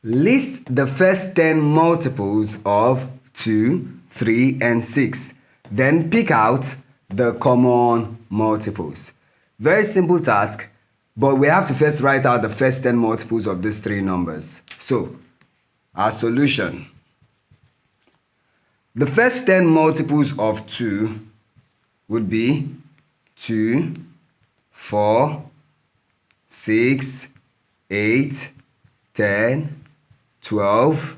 List the first 10 multiples of 2, 3, and 6. Then pick out the common multiples. Very simple task, but we have to first write out the first 10 multiples of these three numbers. So, our solution. The first 10 multiples of 2 would be 2, 4, 6, 8, 10, 12,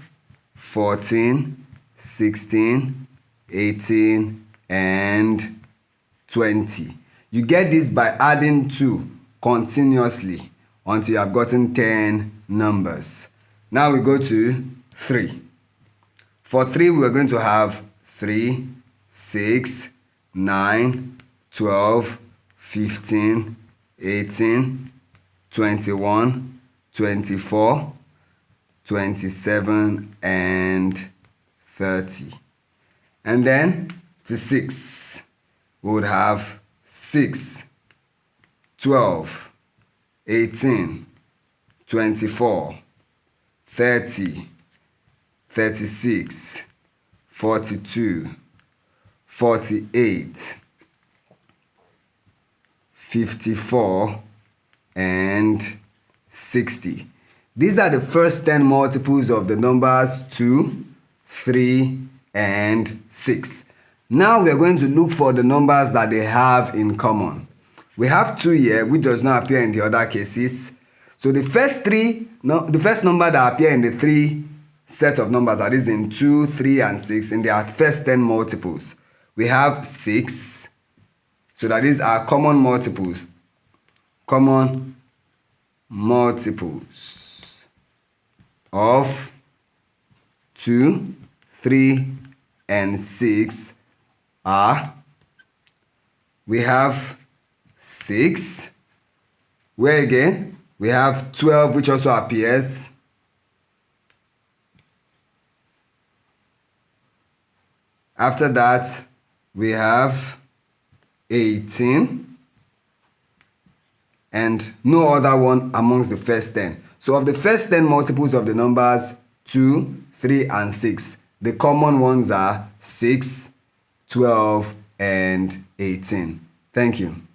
14, 16, 18, and 20. You get this by adding 2 continuously until you have gotten 10 numbers. Now we go to 3. For 3, we are going to have 3, 6, 9, 12, 15, 18, 21, 24, 27, and 30. And then to 6, we would have 6, 12, 18, 24, 30, 36, 42, 48, 54, and 60. These are the first 10 multiples of the numbers 2, 3, and 6. Now we are going to look for the numbers that they have in common. We have 2 here, which does not appear in the other cases. So the first number that appear in the 3 set of numbers, that is in 2, 3, and 6, in their first 10 multiples, we have 6. So that is our common multiples. Common multiples of 2, 3, and 6 are, we have 6, where again we have 12, which also appears, after that we have 18, and no other one amongst the first 10. So of the first 10 multiples of the numbers 2, 3, and 6, the common ones are 6, 12, and 18. Thank you.